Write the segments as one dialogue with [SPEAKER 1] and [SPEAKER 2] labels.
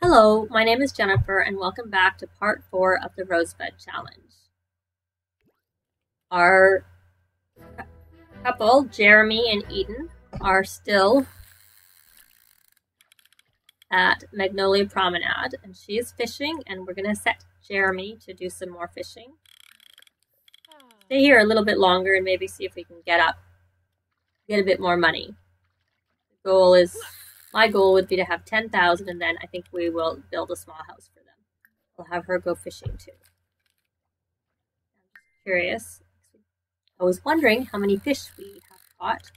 [SPEAKER 1] Hello, my name is Jennifer and welcome back to part 4 of the Rosebud Challenge. Our couple, Jeremy and Eden, are still at Magnolia Promenade and she is fishing and we're going to set Jeremy to do some more fishing. Stay here a little bit longer and maybe see if we can get a bit more money. My goal would be to have 10,000 and then I think we will build a small house for them. We'll have her go fishing too. I'm curious. I was wondering how many fish we have caught.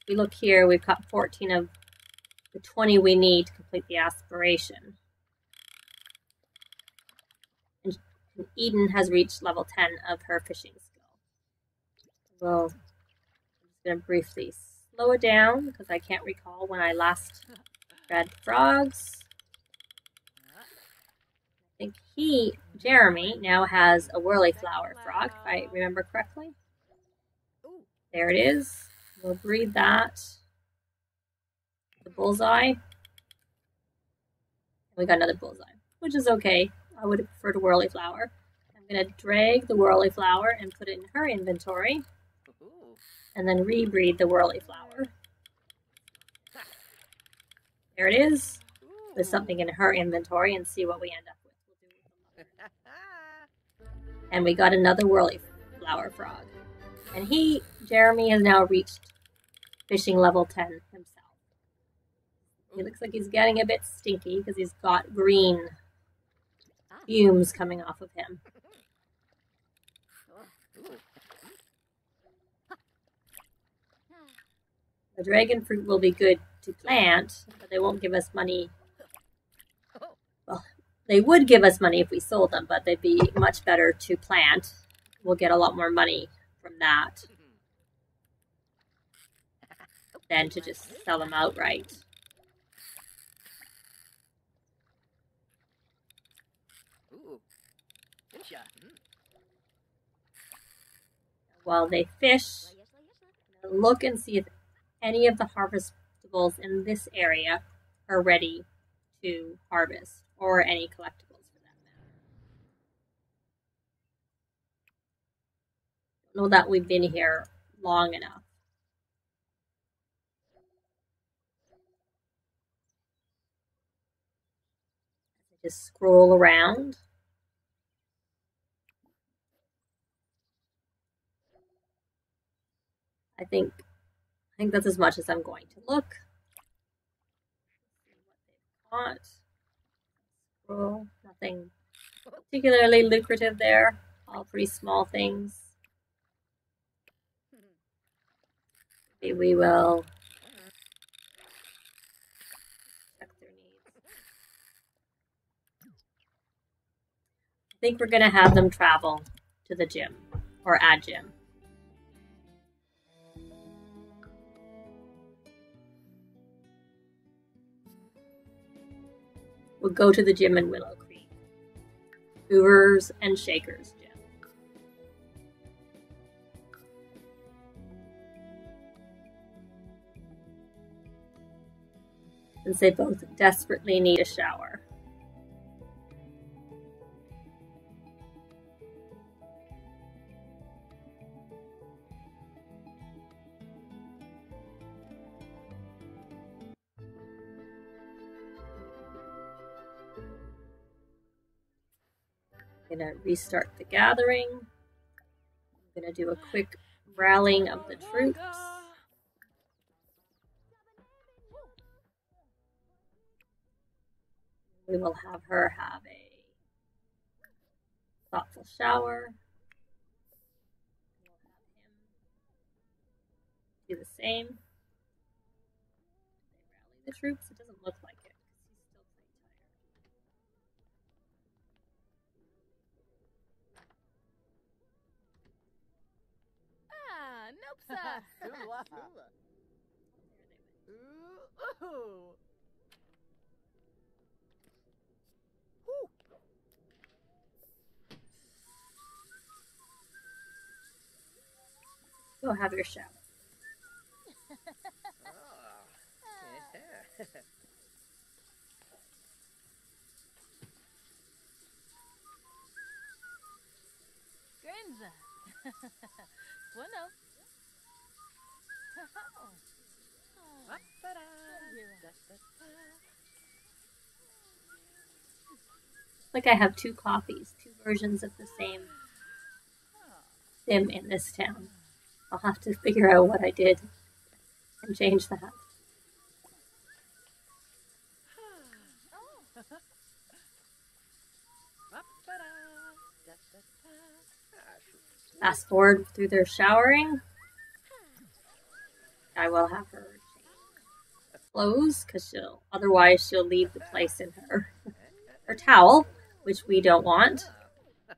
[SPEAKER 1] If we look here, we've caught 14 of the 20 we need to complete the aspiration. And Eden has reached level 10 of her fishing skill. I'm just going to briefly slow it down because I can't recall when I last read frogs. I think Jeremy, now has a whirly flower frog, if I remember correctly. There it is. We'll breed that. The bullseye. We got another bullseye, which is okay. I would have preferred a whirly flower. I'm going to drag the whirly flower and put it in her inventory. And then rebreed the whirly flower. There it is. There's something in her inventory and see what we end up with. And we got another whirly flower frog. And Jeremy, has now reached fishing level 10 himself. He looks like he's getting a bit stinky because he's got green fumes coming off of him. The dragon fruit will be good to plant, but they won't give us money. Well, they would give us money if we sold them, but they'd be much better to plant. We'll get a lot more money from that than to just sell them outright. While they fish, look and see if any of the harvestables in this area are ready to harvest, or any collectibles for that matter. I don't know that we've been here long enough. Just scroll around. I think that's as much as I'm going to look. Scroll. Nothing particularly lucrative there. All pretty small things. Maybe we will check their needs. I think we're going to have them travel to the gym, or a gym. We'll go to the gym in Willow Creek. Movers and Shakers gym. Since they both desperately need a shower. I'm going to restart the gathering. I'm going to do a quick rallying of the troops. We will have her have a thoughtful shower. We'll have him do the same. They rally the troops. It doesn't look like it. He's still pretty tired.
[SPEAKER 2] Nope, sir.
[SPEAKER 1] Go have your shower. Like I have two copies, two versions of the same sim in this town. I'll have to figure out what I did and change that. Fast forward through their showering. I will have her change clothes because otherwise she'll leave the place in her towel, which we don't want. We'll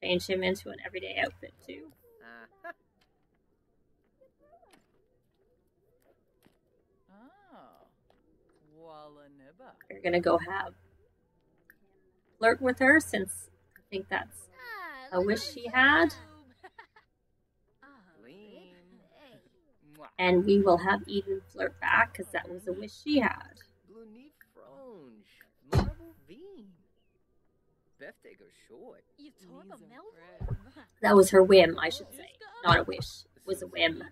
[SPEAKER 1] change him into an everyday outfit too. We're gonna go have flirt with her since I think that's a wish she had. And we will have Eden flirt back because that was a wish she had. That was her whim, I should say. Not a wish. It was a whim.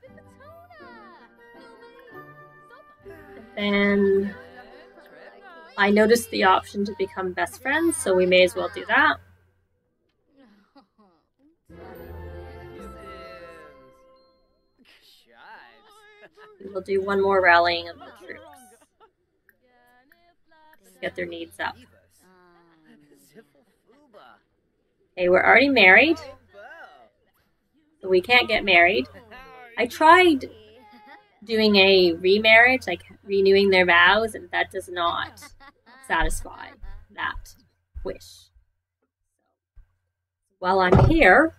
[SPEAKER 1] And I noticed the option to become best friends, so we may as well do that. We will do one more rallying of the troops. Just get their needs up. Okay, we're already married. So we can't get married. I tried doing a remarriage, like renewing their vows, and that does not satisfy that wish. While I'm here,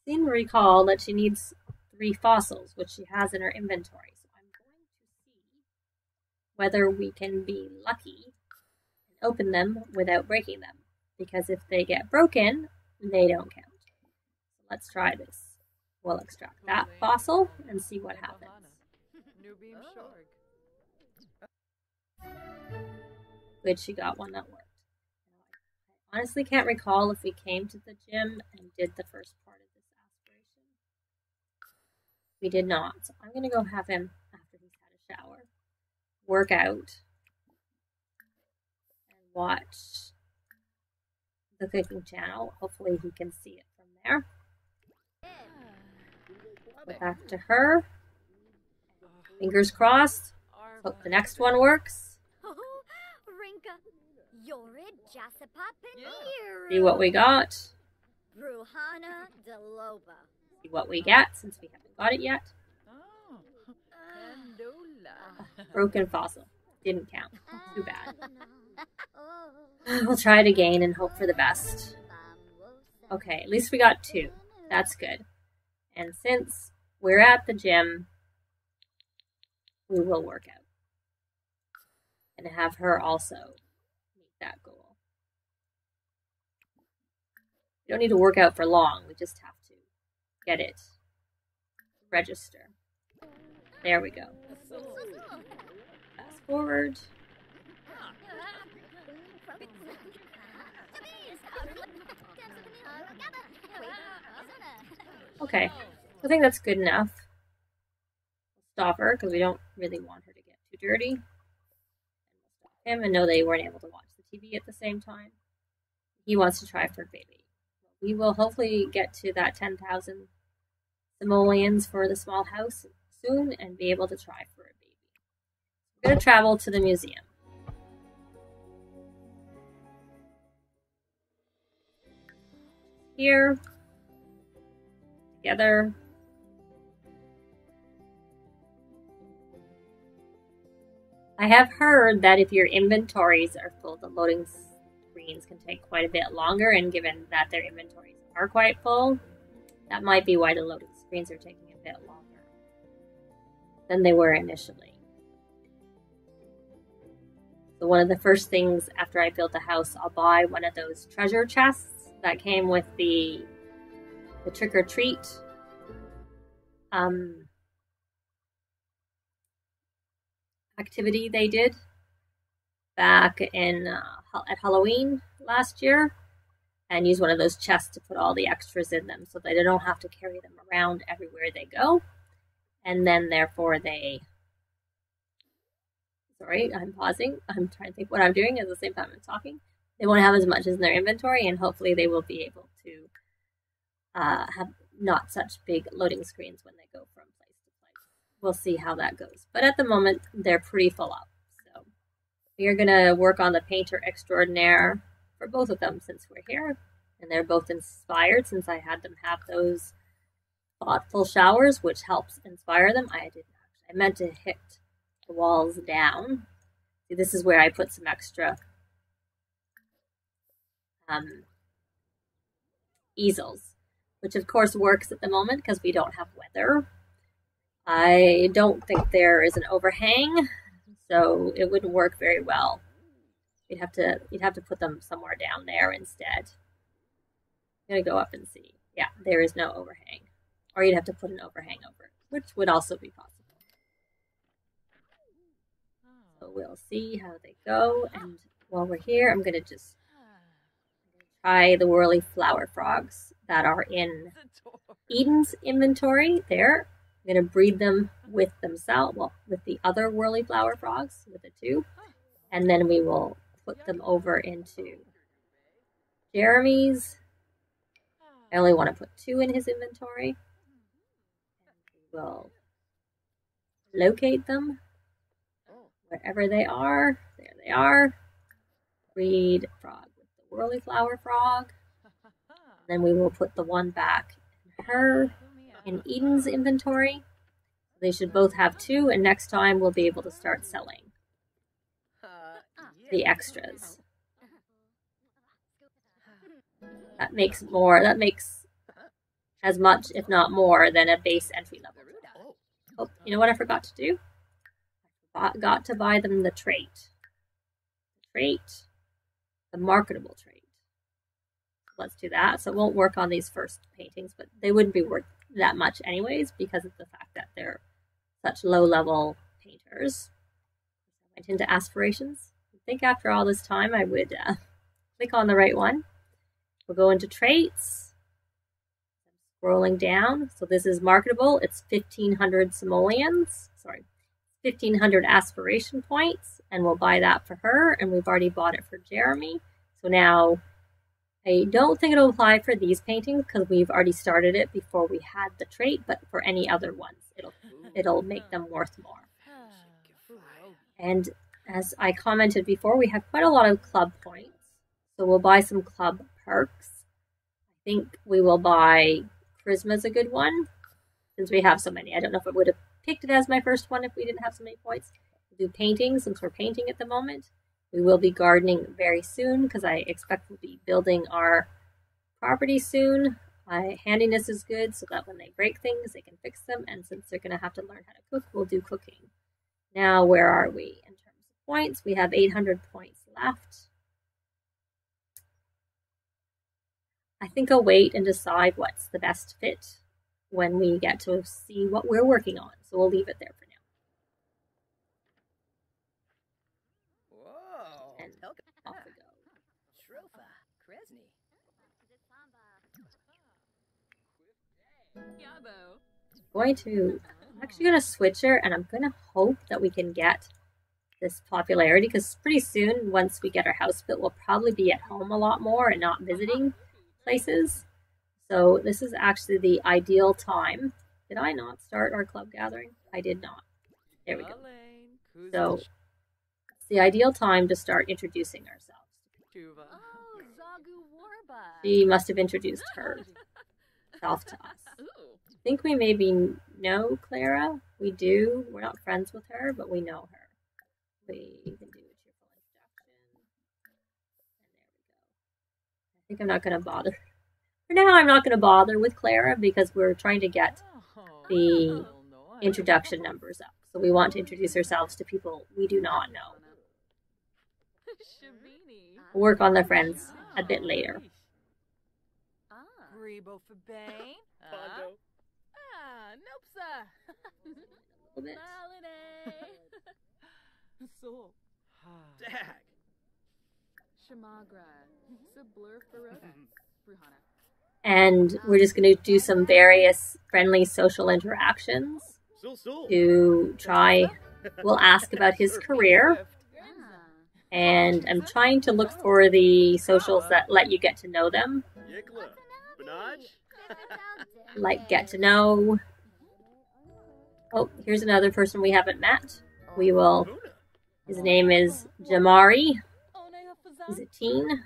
[SPEAKER 1] I seem to recall that she needs 3 fossils, which she has in her inventory. So I'm going to see whether we can be lucky and open them without breaking them. Because if they get broken, they don't count. So let's try this. We'll extract that fossil and see what happens. Good, she got one that worked. I honestly can't recall if we came to the gym and did the first part of this aspiration. We did not. So I'm going to go have him, after he's had a shower, work out and watch the cooking channel. Hopefully he can see it from there. Go back to her. Fingers crossed. Hope the next one works. See what we got. See what we get since we haven't got it yet. Broken fossil. Didn't count. Too bad. We'll try it again and hope for the best. Okay, at least we got 2. That's good. And since we're at the gym, we will work out. And have her also meet that goal. We don't need to work out for long. We just have to get it. Register. There we go. Fast forward. Okay, I think that's good enough. Stop her because we don't really want her to get too dirty. Stop him and know they weren't able to watch the TV at the same time. He wants to try for a baby. We will hopefully get to that 10,000 simoleons for the small house soon and be able to try for a baby. We're going to travel to the museum. Here. Together. I have heard that if your inventories are full, the loading screens can take quite a bit longer, and given that their inventories are quite full, that might be why the loading screens are taking a bit longer than they were initially. So one of the first things after I build the house, I'll buy one of those treasure chests that came with the trick-or-treat activity they did back in at Halloween last year, and use one of those chests to put all the extras in them so that they don't have to carry them around everywhere they go. And then therefore sorry, I'm pausing. I'm trying to think what I'm doing at the same time I'm talking. They won't have as much as in their inventory, and hopefully they will be able to have not such big loading screens when they go from place to place. We'll see how that goes. But at the moment, they're pretty full up. So we are going to work on the Painter Extraordinaire for both of them since we're here. And they're both inspired since I had them have those thoughtful showers, which helps inspire them. I meant to hit the walls down. See, this is where I put some extra easels, which of course works at the moment because we don't have weather. I don't think there is an overhang, so it wouldn't work very well. You'd have to put them somewhere down there instead. I'm gonna go up and see. Yeah, there is no overhang. Or you'd have to put an overhang over it, which would also be possible. So we'll see how they go. And while we're here, I'm gonna just try the whirly flower frogs that are in Eden's inventory there. I'm going to breed them with themselves, well, with the other whirly flower frogs, with the two. And then we will put them over into Jeremy's. I only want to put 2 in his inventory. And we will locate them wherever they are. There they are. Breed frog with the whirly flower frog. Then we will put the one back in her in Eden's inventory. They should both have 2, and next time we'll be able to start selling the extras. That makes as much, if not more, than a base entry level. Oh, you know what I forgot to do? I forgot to buy them the trait. The marketable trait. Let's do that. So it won't work on these first paintings, but they wouldn't be worth that much anyways because of the fact that they're such low-level painters. I went into aspirations. I think after all this time I would click on the right one. We'll go into traits. I'm scrolling down. So this is marketable. It's 1,500 simoleons. Sorry, 1,500 aspiration points, and we'll buy that for her, and we've already bought it for Jeremy. So now I don't think it'll apply for these paintings because we've already started it before we had the trait, but for any other ones, it'll make them worth more. And as I commented before, we have quite a lot of club points, so we'll buy some club perks. I think we will buy Charisma's a good one since we have so many. I don't know if I would have picked it as my first one if we didn't have so many points. We'll do painting since we're painting at the moment. We will be gardening very soon because I expect we'll be building our property soon. Handiness is good so that when they break things, they can fix them. And since they're going to have to learn how to cook, we'll do cooking. Now, where are we in terms of points? We have 800 points left. I think I'll wait and decide what's the best fit when we get to see what we're working on. So we'll leave it there for now. And off we go. I'm actually going to switch her, and I'm going to hope that we can get this popularity, because pretty soon, once we get our house built, we'll probably be at home a lot more and not visiting places. So this is actually the ideal time. Did I not start our club gathering? I did not. There we go. So it's the ideal time to start introducing ourselves. She must have introduced herself to us. I think we maybe know Clara. We do. We're not friends with her, but we know her. We can do a cheerful introduction. And there we go. I think I'm not going to bother. For now, I'm not going to bother with Clara because we're trying to get the introduction numbers up. So we want to introduce ourselves to people we do not know. We'll work on the friends a bit later. A little bit. And we're just going to do some various friendly social interactions to try. We'll ask about his career. And I'm trying to look for the socials that let you get to know them. Like get to know. Oh, here's another person we haven't met. We will. His name is Jamari. He's a teen.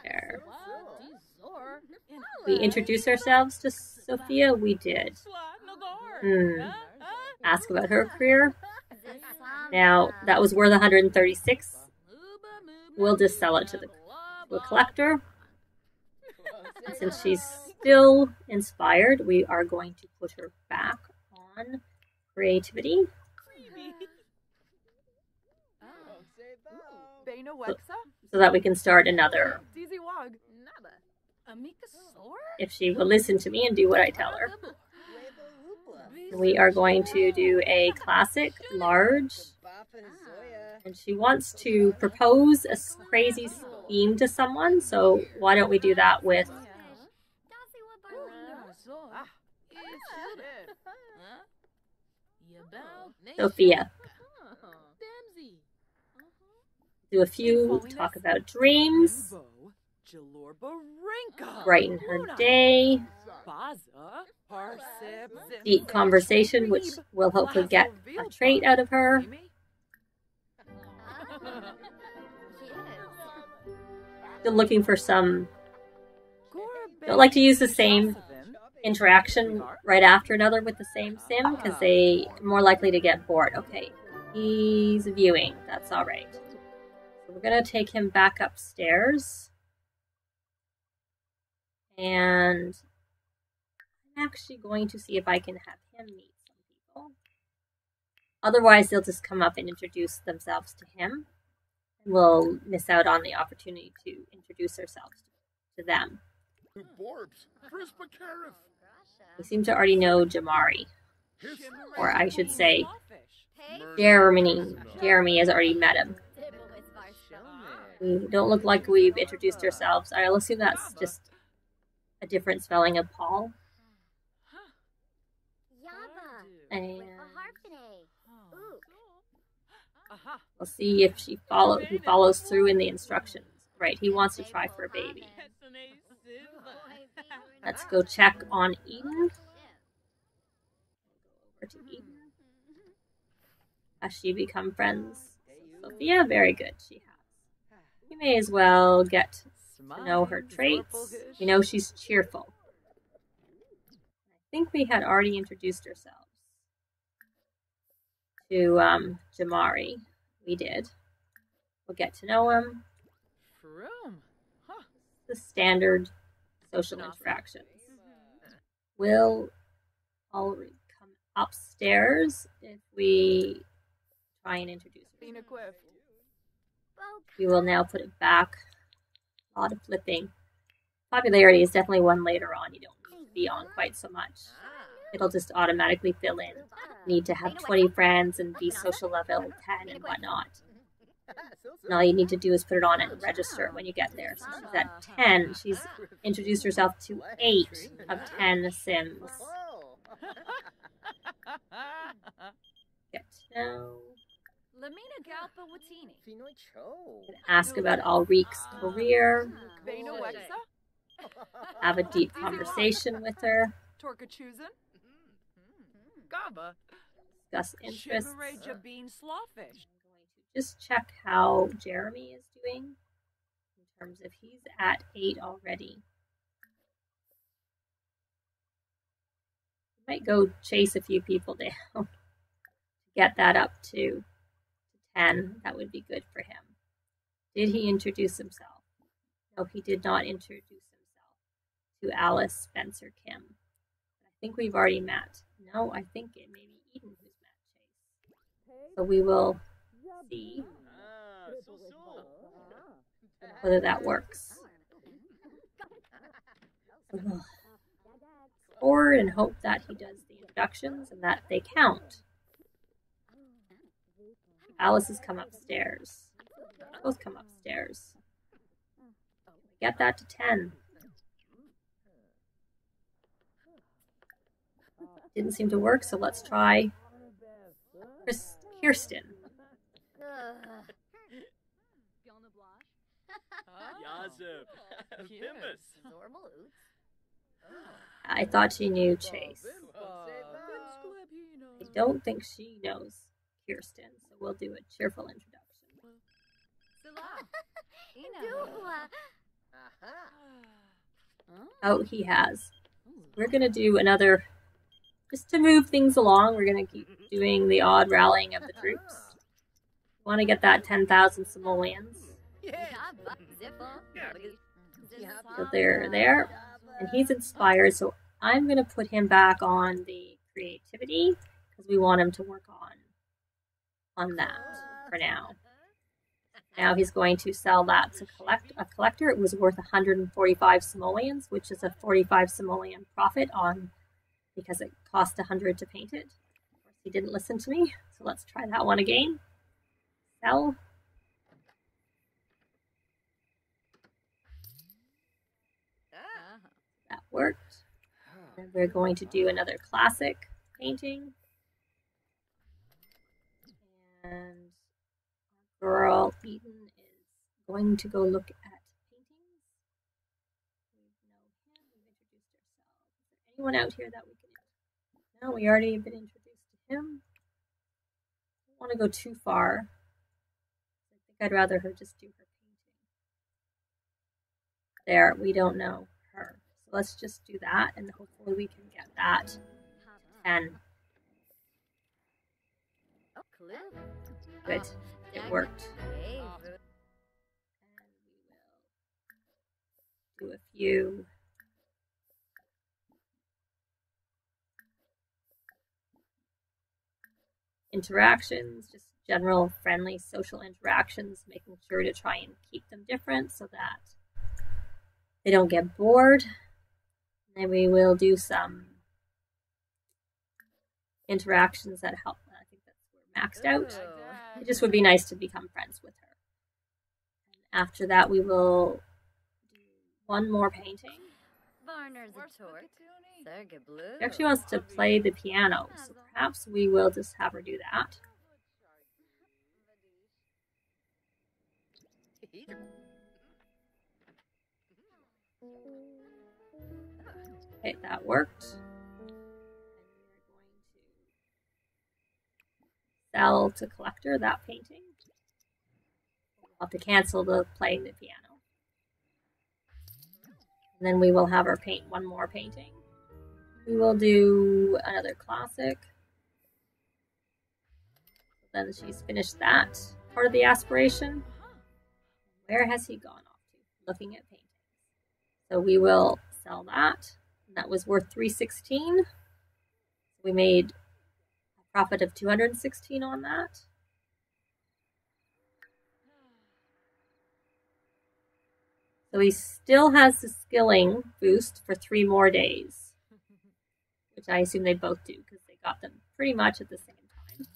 [SPEAKER 1] There. We introduce ourselves to Sophia. We did. Ask about her career. Now, that was worth 136. We'll just sell it to a collector. And since she's still inspired, we are going to put her back on creativity. So that we can start another. If she will listen to me and do what I tell her. We are going to do a classic large. And she wants to propose a crazy scheme to someone, so why don't we do that with Sophia. Do a few, talk about dreams, brighten her day, deep conversation, which will hopefully get a trait out of her. Still looking for some. Don't like to use the same interaction right after another with the same sim because they are more likely to get bored. Okay, he's viewing. That's all right. So we're gonna take him back upstairs, and I'm actually going to see if I can have him meet some people. Otherwise, they'll just come up and introduce themselves to him. We'll miss out on the opportunity to introduce ourselves to them. We seem to already know Jamari. Or I should say, Jeremy has already met him. We don't look like we've introduced ourselves. I'll assume that's just a different spelling of Paul. And we'll see if he follows through in the instructions. Right, he wants to try for a baby. Let's go check on Eden. Over to Eden. Has she become friends? Sophia, very good, she has. You may as well get to know her traits. We know she's cheerful. I think we had already introduced ourselves to Jamari. We did. We'll get to know him. The standard social interactions. We'll all come upstairs if we try and introduce her. We will now put it back. A lot of flipping. Popularity is definitely one later on. You don't need to be on quite so much. It'll just automatically fill in. Need to have 20 friends and be social level 10 and whatnot. And all you need to do is put it on and register when you get there. So she's at 10. She's introduced herself to 8 of 10 Sims. Get to know. Ask about Ulrich's career. Have a deep conversation with her. Discuss interests. Just check how Jeremy is doing in terms of he's at 8 already. Might go chase a few people down to get that up to 10. That would be good for him. Did he introduce himself? No, he did not introduce himself to Alice Spencer Kim. I think we've already met. No, I think it may be Eden who's met Chase. So we will see whether that works. Forward and hope that he does the introductions and that they count. Alice has come upstairs. Both come upstairs. Get that to 10. Didn't seem to work, so let's try Kirsten. I thought she knew Chase. I don't think she knows Kirsten, so we'll do a cheerful introduction. Oh, he has. We're going to do another, just to move things along, we're going to keep doing the odd rallying of the troops. We want to get that 10,000 simoleons. So they're there, and he's inspired, so I'm going to put him back on the creativity, because we want him to work on that for now. Now he's going to sell that to a collector. It was worth 145 simoleons, which is a 45 simoleon profit on, because it cost 100 to paint it. Of course, he didn't listen to me, so let's try that one again. Sell. That worked. And we're going to do another classic painting. And girl Eden is going to go look at paintings. We know him. We've introduced ourselves. Is there anyone out here that we can introduce? No, we already have been introduced to him. I don't want to go too far. I think I'd rather her just do her painting. There, we don't know her. So let's just do that, and hopefully we can get that to 10. Good. It worked. And we will do a few interactions, just general friendly social interactions, making sure to try and keep them different so that they don't get bored. And then we will do some interactions that help. I think that's we're maxed out. It just would be nice to become friends with her. And after that, we will do one more painting. She actually wants to play the piano, so perhaps we will just have her do that. Okay, that worked. Sell to collector that painting. We'll have to cancel the playing the piano. And then we will have her paint one more painting. We will do another classic. Then she's finished that part of the aspiration. Where has he gone off to? Looking at paintings. So we will sell that. And that was worth 316. We made profit of 216 on that. So he still has the skilling boost for 3 more days, which I assume they both do because they got them pretty much at the same time.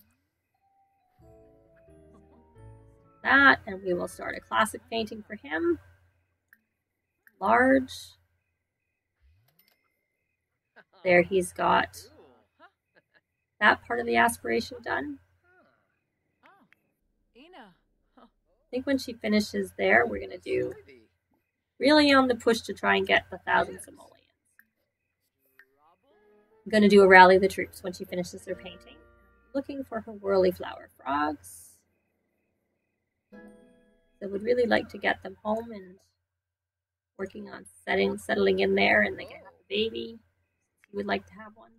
[SPEAKER 1] That, and we will start a classic painting for him. Large. There he's got that part of the aspiration done. I think when she finishes there, we're going to do really on the push to try and get the 1,000 simoleons. I'm going to do a rally of the troops when she finishes her painting. Looking for her whirly flower frogs. So would really like to get them home and working on settling in there, and they can have a baby. He would like to have one.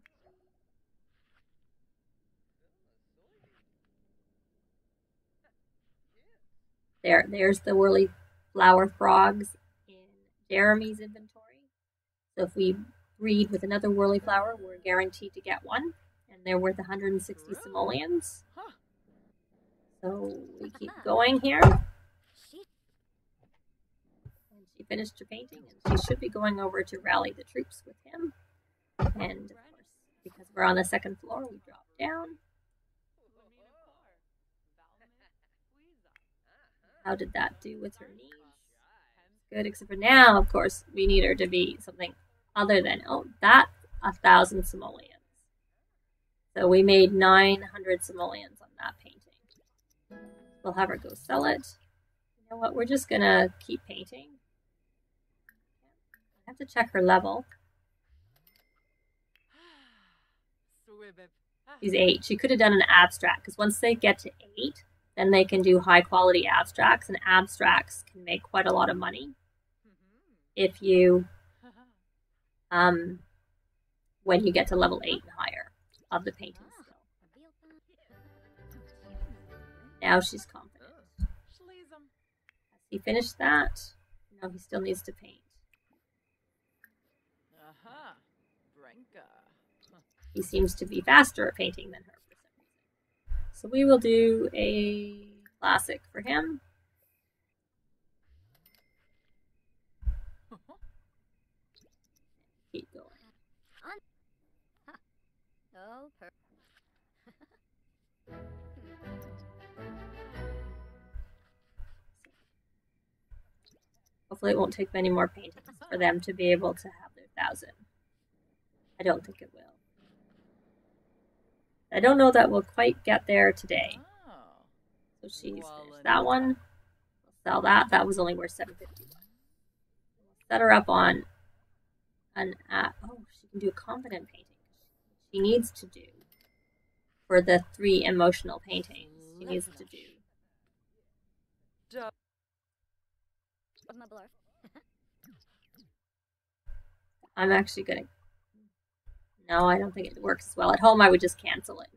[SPEAKER 1] There's the whirly flower frogs in Jeremy's inventory. So if we breed with another whirly flower, we're guaranteed to get one, and they're worth 160 simoleons. So we keep going here. And she finished her painting, and she should be going over to rally the troops with him. And of course, because we're on the 2nd floor, we drop down. How did that do with her needs? Good, except for now, of course, we need her to be something other than, oh, that's 1,000 simoleons. So we made 900 simoleons on that painting. We'll have her go sell it. You know what? We're just gonna keep painting. I have to check her level. She's 8. She could have done an abstract, because once they get to 8, then they can do high quality abstracts, and abstracts can make quite a lot of money if you when you get to level 8 and higher of the painting skill. Now she's confident. Has he finished that? No, he still needs to paint. He seems to be faster at painting than her for some reason. So we will do a classic for him. Keep going. Hopefully it won't take many more paintings for them to be able to have their 1,000. I don't think it will. I don't know that we'll quite get there today. So she's finished that one. We'll sell that. That was only worth 751. We'll set her up on an oh, she can do a confident painting. She needs to do for the 3 emotional paintings. She needs to do. I'm actually gonna. No, I don't think it works as well. At home, I would just cancel it.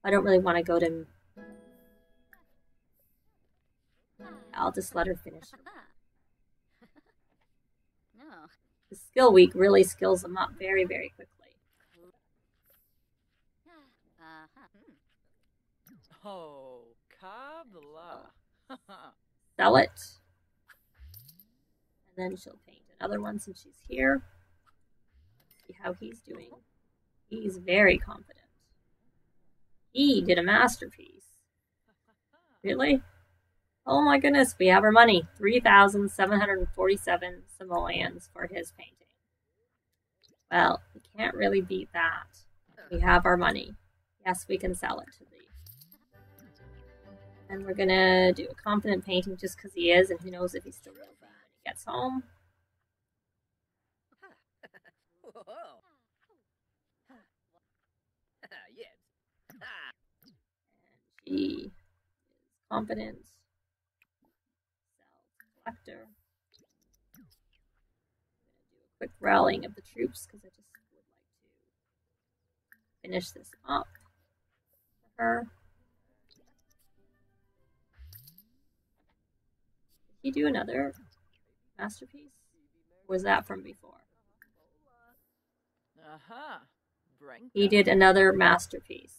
[SPEAKER 1] I don't really want to go to... I'll just let her finish. The skill week really skills them up very, very quickly.
[SPEAKER 2] Oh, Kabla.
[SPEAKER 1] Sell it. And then she'll paint another one since she's here. See how he's doing. He's very confident. He did a masterpiece. Really? Oh my goodness, we have our money. 3,747 simoleons for his painting. Well, we can't really beat that. We have our money. Yes, we can sell it to the... And we're gonna do a confident painting just because he is, and who knows if he's still real bad when he gets home. And she is confident. Collector. I'm going to do a quick rallying of the troops because I just would like to finish this up for her. Did he do another masterpiece? Or was that from before? He did another masterpiece.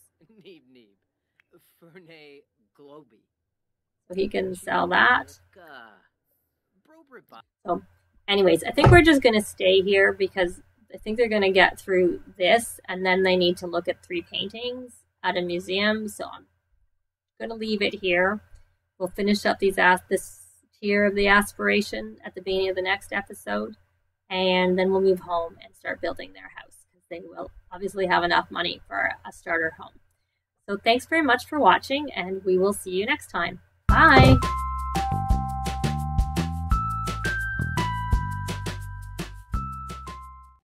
[SPEAKER 1] So he can sell that. So anyways, I think we're just going to stay here because I think they're going to get through this and then they need to look at 3 paintings at a museum. So I'm going to leave it here. We'll finish up this tier of the aspiration at the beginning of the next episode. And then we'll move home and start building their house because they will obviously have enough money for a starter home. So thanks very much for watching and we will see you next time. Bye!